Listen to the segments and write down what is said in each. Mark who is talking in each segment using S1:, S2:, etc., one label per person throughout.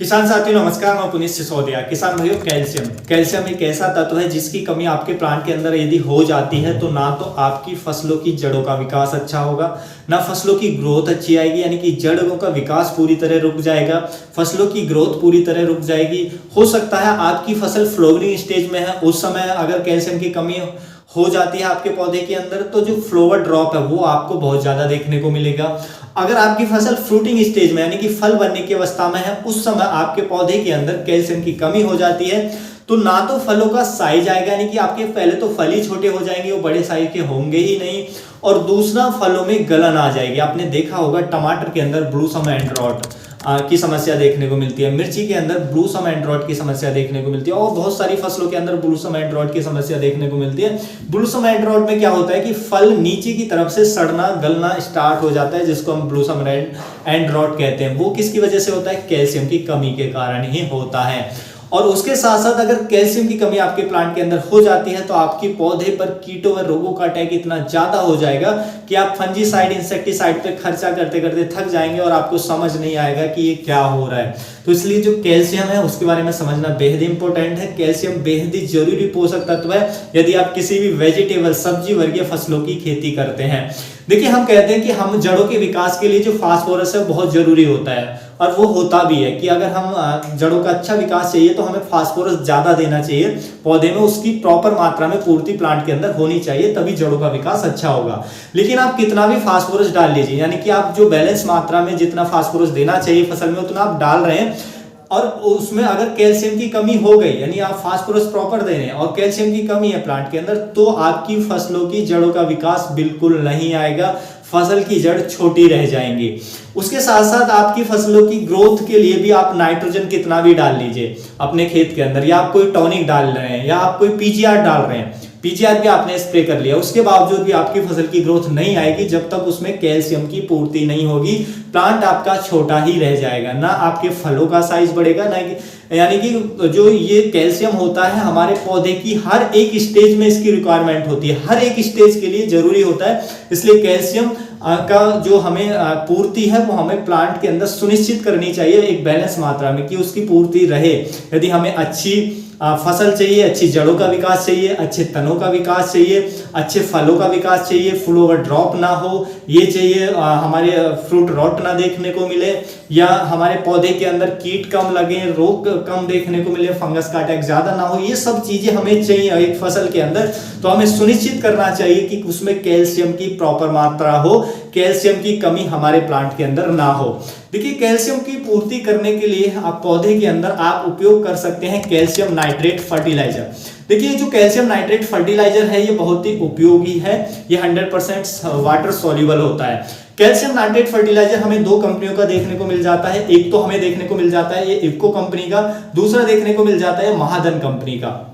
S1: किसान साथियों नमस्कार, मैं पुनीत सिसोदिया। किसान भाइयों, कैल्शियम एक ऐसा तत्व है जिसकी कमी आपके प्लांट के अंदर यदि हो जाती है तो ना तो आपकी फसलों की जड़ों का विकास अच्छा होगा, ना फसलों की ग्रोथ अच्छी आएगी, यानी कि जड़ों का विकास पूरी तरह रुक जाएगा, फसलों की ग्रोथ पूरी तरह रुक जाएगी। हो सकता है आपकी फसल फ्लावरिंग स्टेज में है, उस समय अगर कैल्शियम की कमी हो जाती है आपके पौधे के अंदर तो जो फ्लावर ड्रॉप है वो आपको बहुत ज्यादा देखने को मिलेगा। अगर आपकी फसल फ्रूटिंग स्टेज में यानी कि फल बनने की अवस्था में है, उस समय आपके पौधे के अंदर कैल्शियम की कमी हो जाती है तो ना तो फलों का साइज आएगा, यानी कि आपके पहले तो फल ही छोटे हो जाएंगे, वो बड़े साइज के होंगे ही नहीं, और दूसरा फलों में गलन आ जाएगी। आपने देखा होगा टमाटर के अंदर ब्लूसम एंड रॉट की समस्या देखने को मिलती है, मिर्ची के अंदर ब्लूसम एंड रॉट की समस्या देखने को मिलती है, और बहुत सारी फसलों के अंदर ब्लूसम एंड रॉट की समस्या देखने को मिलती है। ब्लूसम एंड रॉट में क्या होता है कि फल नीचे की तरफ से सड़ना गलना स्टार्ट हो जाता है, जिसको हम ब्लूसम एंड रॉट कहते हैं। वो किसकी वजह से होता है? कैल्शियम की कमी के कारण ही होता है। और उसके साथ साथ अगर कैल्शियम की कमी आपके प्लांट के अंदर हो जाती है तो आपके पौधे पर कीटों व रोगों का अटैक इतना ज्यादा हो जाएगा कि आप फंजीसाइड इंसेक्टिसाइड पे खर्चा करते करते थक जाएंगे और आपको समझ नहीं आएगा कि ये क्या हो रहा है। तो इसलिए जो कैल्शियम है उसके बारे में समझना बेहद इंपॉर्टेंट है। कैल्शियम बेहद ही जरूरी पोषक तत्व है यदि आप किसी भी वेजिटेबल सब्जी वर्गीय फसलों की खेती करते हैं। देखिए, हम कहते हैं कि हम जड़ों के विकास के लिए जो फास्फोरस है बहुत जरूरी होता है, और वो होता भी है कि अगर हम जड़ों का अच्छा विकास चाहिए तो हमें फास्फोरस ज्यादा देना चाहिए पौधे में, उसकी प्रॉपर मात्रा में पूर्ति प्लांट के अंदर होनी चाहिए, तभी जड़ों का विकास अच्छा होगा। लेकिन आप कितना भी फास्फोरस डाल लीजिए, यानी कि आप जो बैलेंस मात्रा में जितना फास्फोरस देना चाहिए फसल में उतना आप डाल रहे हैं, और उसमें अगर कैल्शियम की कमी हो गई, यानी आप फास्फोरस प्रॉपर दे रहे हैं और कैल्शियम की कमी है प्लांट के अंदर, तो आपकी फसलों की जड़ों का विकास बिल्कुल नहीं आएगा, फसल की जड़ छोटी रह जाएंगी। उसके साथ साथ आपकी फसलों की ग्रोथ के लिए भी आप नाइट्रोजन कितना भी डाल लीजिए अपने खेत के अंदर, या आप कोई टॉनिक डाल रहे हैं, या आप कोई पीजीआर डाल रहे हैं, पीजीआर भी आपने स्प्रे कर लिया, उसके बावजूद भी आपकी फसल की ग्रोथ नहीं आएगी जब तक उसमें कैल्शियम की पूर्ति नहीं होगी। प्लांट आपका छोटा ही रह जाएगा, ना आपके फलों का साइज बढ़ेगा, ना यानी कि जो ये कैल्शियम होता है हमारे पौधे की हर एक स्टेज में इसकी रिक्वायरमेंट होती है, हर एक स्टेज के लिए जरूरी होता है। इसलिए कैल्शियम का जो हमें पूर्ति है वो हमें प्लांट के अंदर सुनिश्चित करनी चाहिए एक बैलेंस मात्रा में, कि उसकी पूर्ति रहे। यदि हमें अच्छी फसल चाहिए, अच्छी जड़ों का विकास चाहिए, अच्छे तनों का विकास चाहिए, अच्छे फलों का विकास चाहिए, फ्लावर ड्रॉप ना हो ये चाहिए, हमारे फ्रूट रॉट ना देखने को मिले, या हमारे पौधे के अंदर कीट कम लगे, रोग कम देखने को मिले, फंगस का अटैक ज्यादा ना हो, ये सब चीजें हमें चाहिए एक फसल के अंदर। तो हमें सुनिश्चित करना चाहिए कि उसमें कैल्शियम की प्रॉपर मात्रा हो, कैल्शियम की कमी हमारे प्लांट के अंदर ना हो। देखिए, कैल्शियम की पूर्ति करने के लिए आप पौधे के अंदर आप उपयोग कर सकते हैं कैल्शियम नाइट्रेट फर्टिलाइजर। देखिए, जो कैल्शियम नाइट्रेट फर्टिलाइजर है ये बहुत ही उपयोगी है, ये 100% वाटर सॉल्युबल होता है। कैल्शियम नाइट्रेट फर्टिलाइजर हमें दो कंपनियों का देखने को मिल जाता है, एक तो हमें देखने को मिल जाता है ये इफको कंपनी का, दूसरा देखने को मिल जाता है महाधन कंपनी का।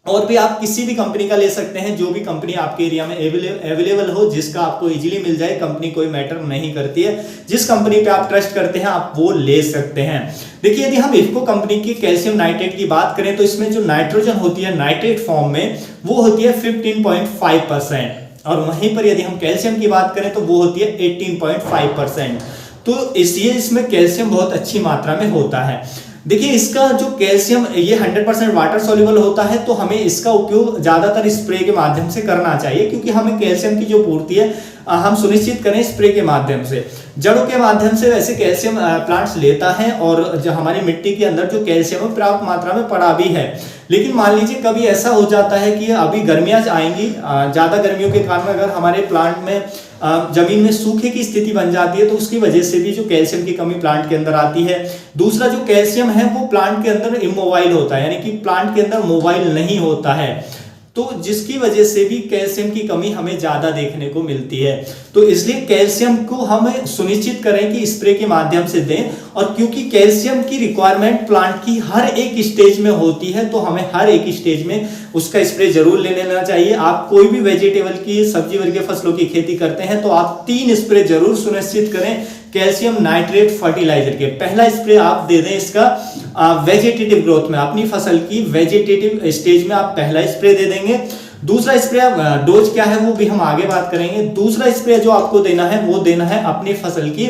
S1: और भी आप किसी भी कंपनी का ले सकते हैं, जो भी कंपनी आपके एरिया में अवेलेबल हो, जिसका आपको इजीली मिल जाए, कंपनी कोई मैटर नहीं करती है, जिस कंपनी पे आप ट्रस्ट करते हैं आप वो ले सकते हैं। देखिए, यदि हम इफको कंपनी की कैल्शियम नाइट्रेट की बात करें तो इसमें जो नाइट्रोजन होती है नाइट्रेट फॉर्म में वो होती है 15.5%, और वहीं पर यदि हम कैल्शियम की बात करें तो वो होती है 18.5%। तो इसलिए इसमें कैल्शियम बहुत अच्छी मात्रा में होता है। देखिए, इसका जो कैल्शियम ये 100% वाटर सॉल्युबल होता है, तो हमें इसका उपयोग ज्यादातर स्प्रे के माध्यम से करना चाहिए, क्योंकि हमें कैल्शियम की जो पूर्ति है हम सुनिश्चित करें स्प्रे के माध्यम से। जड़ों के माध्यम से वैसे कैल्शियम प्लांट्स लेता है, और जो हमारी मिट्टी के अंदर जो कैल्शियम है पर्याप्त मात्रा में पड़ा भी है। लेकिन मान लीजिए कभी ऐसा हो जाता है कि अभी गर्मियां आएंगी, ज्यादा गर्मियों के कारण अगर हमारे प्लांट में जमीन में सूखे की स्थिति बन जाती है तो उसकी वजह से भी जो कैल्शियम की कमी प्लांट के अंदर आती है। दूसरा, जो कैल्शियम है वो प्लांट के अंदर इमोबाइल होता है, यानी कि प्लांट के अंदर मोबाइल नहीं होता है, तो जिसकी वजह से भी कैल्शियम की कमी हमें ज्यादा देखने को मिलती है। तो इसलिए कैल्शियम को हमें सुनिश्चित करें कि स्प्रे के माध्यम से दें, और क्योंकि कैल्शियम की रिक्वायरमेंट प्लांट की हर एक स्टेज में होती है तो हमें हर एक स्टेज में उसका स्प्रे जरूर ले लेना चाहिए। आप कोई भी वेजिटेबल की सब्जी वर्गीय फसलों की खेती करते हैं तो आप 3 स्प्रे जरूर सुनिश्चित करें कैल्शियम नाइट्रेट फर्टिलाइजर के। पहला स्प्रे आप दे दें इसका वेजिटेटिव ग्रोथ में, अपनी फसल की वेजिटेटिव स्टेज में आप पहला स्प्रे दे देंगे। दूसरा स्प्रे डोज क्या है वो भी हम आगे बात करेंगे। दूसरा स्प्रे जो आपको देना है वो देना है अपनी फसल की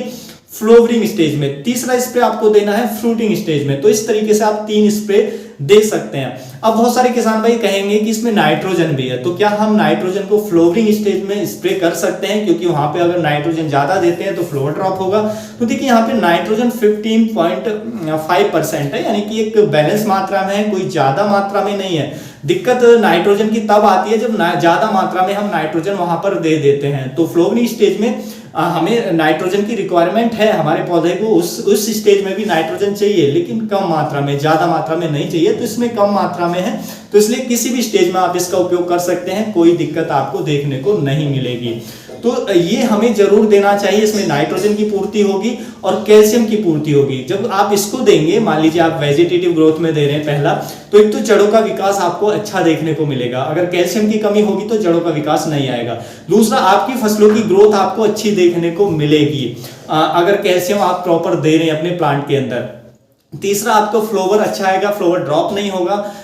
S1: फ्लोवरिंग स्टेज में, तीसरा स्प्रे आपको देना है फ्रूटिंग स्टेज में। तो इस तरीके से आप 3 स्प्रे दे सकते हैं। अब बहुत सारे किसान भाई कहेंगे कि इसमें नाइट्रोजन भी है, तो क्या हम नाइट्रोजन को फ्लोवरिंग स्टेज में स्प्रे कर सकते हैं, क्योंकि वहां पे अगर नाइट्रोजन ज्यादा देते हैं तो फ्लोवर ड्रॉप होगा। तो देखिए यहाँ पे नाइट्रोजन 15.5% है, यानी कि एक बैलेंस मात्रा में है, कोई ज्यादा मात्रा में नहीं है। दिक्कत नाइट्रोजन की तब आती है जब ज्यादा मात्रा में हम नाइट्रोजन वहां पर दे देते हैं। तो फ्लोवरिंग स्टेज में हमें नाइट्रोजन की रिक्वायरमेंट है, हमारे पौधे को उस स्टेज में भी नाइट्रोजन चाहिए, लेकिन कम मात्रा में, ज्यादा मात्रा में नहीं चाहिए। तो इसमें कम मात्रा में है, तो इसलिए किसी भी स्टेज में आप इसका उपयोग कर सकते हैं, कोई दिक्कत आपको देखने को नहीं मिलेगी। तो ये हमें जरूर देना चाहिए। इसमें नाइट्रोजन की पूर्ति होगी और कैल्शियम की पूर्ति होगी। जब आप इसको देंगे, मान लीजिए आप वेजिटेटिव ग्रोथ में दे रहे हैं पहला, तो एक तो जड़ों का विकास आपको अच्छा देखने को मिलेगा। अगर कैल्शियम की कमी होगी तो जड़ों का विकास नहीं आएगा। दूसरा, आपकी फसलों की ग्रोथ आपको अच्छी देखने को मिलेगी अगर कैल्शियम आप प्रॉपर दे रहे हैं अपने प्लांट के अंदर। तीसरा, आपको फ्लोवर अच्छा आएगा, फ्लोवर ड्रॉप नहीं होगा।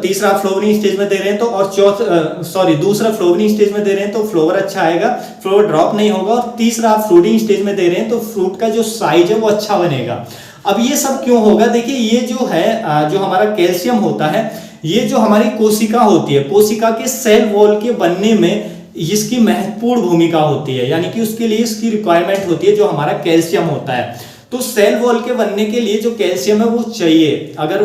S1: तीसरा फ्लोवरिंग स्टेज में दे रहे हैं तो, और दूसरा फ्लोवरिंग स्टेज में दे रहे हैं तो फ्लोवर अच्छा आएगा, फ्लोवर ड्रॉप नहीं होगा। और तीसरा, आप फ्रूटिंग स्टेज में दे रहे हैं तो फ्रूट का जो साइज है वो अच्छा बनेगा। अब ये सब क्यों होगा? देखिए, ये जो है जो हमारा कैल्शियम होता है, ये जो हमारी कोशिका होती है, कोशिका के सेल वॉल के बनने में इसकी महत्वपूर्ण भूमिका होती है, यानी कि उसके लिए इसकी रिक्वायरमेंट होती है जो हमारा कैल्शियम होता है। तो सेल वॉल के बनने के लिए जो कैल्शियम है वो चाहिए। अगर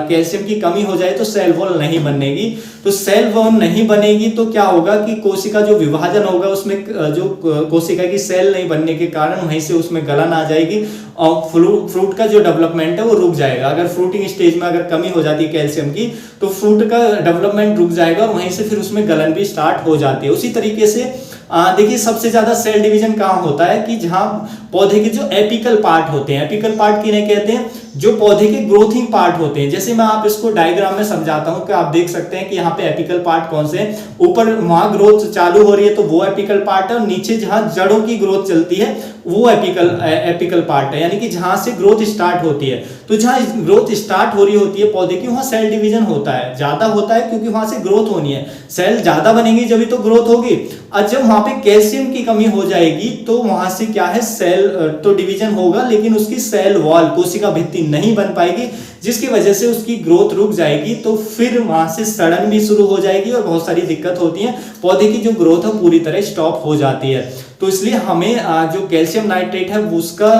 S1: कैल्शियम की कमी हो जाए तो सेल वॉल नहीं बनेगी। तो सेल वॉल नहीं बनेगी तो क्या होगा कि कोशिका जो विभाजन होगा उसमें जो कोशिका की सेल नहीं बनने के कारण वहीं से उसमें गलन आ जाएगी और फ्रूट का जो डेवलपमेंट है वो रुक जाएगा। अगर फ्रूटिंग स्टेज में अगर कमी हो जाती है कैल्शियम की तो फ्रूट का डेवलपमेंट रुक जाएगा और वहीं से फिर उसमें गलन भी स्टार्ट हो जाती है। उसी तरीके से देखिए, सबसे ज्यादा सेल डिवीजन कहाँ होता है कि जहां पौधे के जो एपिकल पार्ट होते हैं, एपिकल पार्ट किन्हें कहते हैं? जो पौधे के ग्रोथिंग पार्ट होते हैं। जैसे मैं आप इसको डायग्राम में समझाता हूं कि आप देख सकते हैं कि यहाँ पे एपिकल पार्ट कौन से हैं। ऊपर वहां ग्रोथ चालू हो रही है तो वो एपिकल पार्ट है, और नीचे जहां जड़ों की ग्रोथ चलती है वो एपिकल पार्ट है, यानी कि जहां से ग्रोथ स्टार्ट होती है। तो जहां ग्रोथ स्टार्ट हो रही होती है पौधे की, वहां सेल डिवीजन होता है, ज्यादा होता है, क्योंकि वहां से ग्रोथ होनी है। सेल ज्यादा बनेंगी जब तो ग्रोथ होगी। और जब वहां पे कैल्शियम की कमी हो जाएगी तो वहां से क्या है, सेल तो डिवीजन होगा लेकिन उसकी सेल वॉल, कोशिका भित्ति नहीं बन पाएगी, जिसकी वजह से उसकी ग्रोथ रुक जाएगी। तो फिर वहां से सड़न भी शुरू हो जाएगी और बहुत सारी दिक्कत होती है, पौधे की जो ग्रोथ है पूरी तरह स्टॉप हो जाती है। तो इसलिए हमें जो कैल्शियम नाइट्रेट है उसका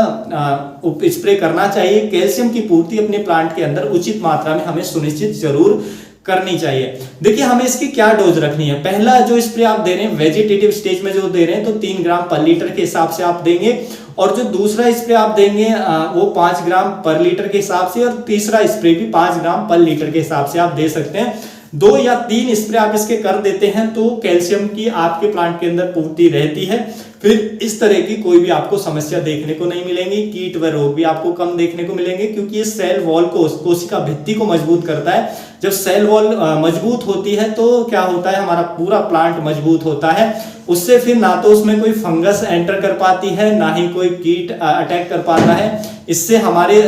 S1: स्प्रे करना चाहिए। कैल्शियम की पूर्ति अपने प्लांट के अंदर उचित मात्रा में हमें सुनिश्चित जरूर करनी चाहिए। देखिए, हमें इसकी क्या डोज रखनी है। पहला जो स्प्रे आप दे रहे हैं वेजिटेटिव स्टेज में जो दे रहे हैं तो 3 ग्राम पर लीटर के हिसाब से आप देंगे, और जो दूसरा स्प्रे आप देंगे वो 5 ग्राम पर लीटर के हिसाब से, और तीसरा स्प्रे भी 5 ग्राम पर लीटर के हिसाब से आप दे सकते हैं। 2 या 3 स्प्रे आप इसके कर देते हैं तो कैल्शियम की आपके प्लांट के अंदर पूर्ति रहती है। फिर इस तरह की कोई भी आपको समस्या देखने को नहीं मिलेंगी, कीट व रोग भी आपको कम देखने को मिलेंगे, क्योंकि ये सेल वॉल को, कोशिका भित्ति को मजबूत करता है। जब सेल वॉल मजबूत होती है तो क्या होता है, हमारा पूरा प्लांट मजबूत होता है। उससे फिर ना तो उसमें कोई फंगस एंटर कर पाती है, ना ही कोई कीट अटैक कर पाता है। इससे हमारे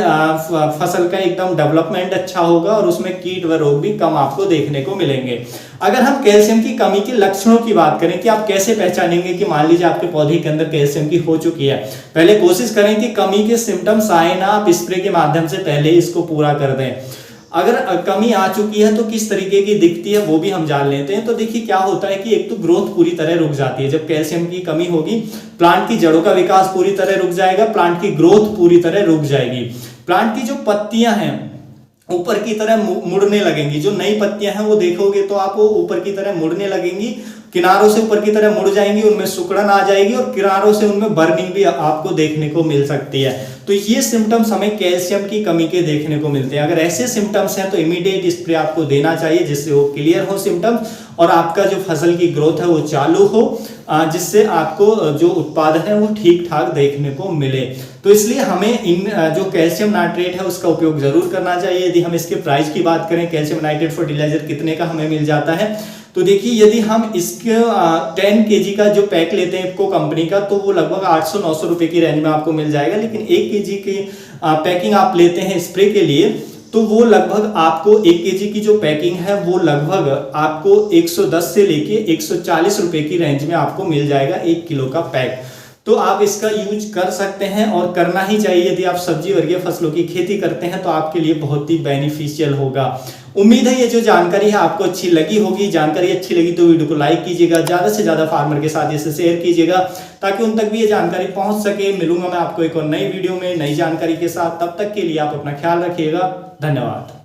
S1: फसल का एकदम डेवलपमेंट अच्छा होगा और उसमें कीट व रोग भी कम आपको देखने को मिलेंगे। अगर हम कैल्शियम की कमी के लक्षणों की बात करें कि आप कैसे पहचानेंगे कि मान लीजिए आपके पौधे के अंदर कैल्शियम की हो चुकी है, पहले कोशिश करें कि कमी के सिम्टम्स आए ना, आप स्प्रे के माध्यम से पहले इसको पूरा कर दें। अगर कमी आ चुकी है तो किस तरीके की दिखती है वो भी हम जान लेते हैं। तो देखिए, क्या होता है कि एक तो ग्रोथ पूरी तरह रुक जाती है। जब कैल्शियम की कमी होगी, प्लांट की जड़ों का विकास पूरी तरह रुक जाएगा, प्लांट की ग्रोथ पूरी तरह रुक जाएगी। प्लांट की जो पत्तियां हैं ऊपर की तरह मुड़ने लगेंगी। जो नई पत्तियां हैं वो देखोगे तो आपको ऊपर की तरह मुड़ने लगेंगी, किनारों से ऊपर की तरह मुड़ जाएंगी, उनमें सिकुड़न आ जाएगी और किनारों से उनमें बर्निंग भी आपको देखने को मिल सकती है। तो ये सिम्टम्स हमें कैल्शियम की कमी के देखने को मिलते हैं। अगर ऐसे सिम्टम्स हैं तो इमीडिएट स्प्रे आपको देना चाहिए, जिससे वो क्लियर हो सिम्टम्स और आपका जो फसल की ग्रोथ है वो चालू हो, जिससे आपको जो उत्पादन है वो ठीक ठाक देखने को मिले। तो इसलिए हमें इन जो कैल्शियम नाइट्रेट है उसका उपयोग जरूर करना चाहिए। यदि हम इसके प्राइस की बात करें, कैल्शियम नाइट्रेट फर्टिलाइजर कितने का हमें मिल जाता है, तो देखिए यदि हम इसके 10 kg का जो पैक लेते हैं इफको कंपनी का, तो वो लगभग 800-900 रुपए की रेंज में आपको मिल जाएगा। लेकिन 1 kg की पैकिंग आप लेते हैं स्प्रे के लिए तो वो लगभग आपको 1 kg की जो पैकिंग है वो लगभग आपको 110 से लेके 140 रुपए की रेंज में आपको मिल जाएगा 1 किलो का पैक। तो आप इसका यूज कर सकते हैं और करना ही चाहिए। यदि आप सब्जी वर्गीय फसलों की खेती करते हैं तो आपके लिए बहुत ही बेनिफिशियल होगा। उम्मीद है ये जो जानकारी है आपको अच्छी लगी होगी। जानकारी अच्छी लगी तो वीडियो को लाइक कीजिएगा, ज्यादा से ज्यादा फार्मर के साथ इसे शेयर कीजिएगा ताकि उन तक भी ये जानकारी पहुंच सके। मिलूंगा मैं आपको एक और नई वीडियो में नई जानकारी के साथ, तब तक के लिए आप अपना ख्याल रखिएगा। धन्यवाद।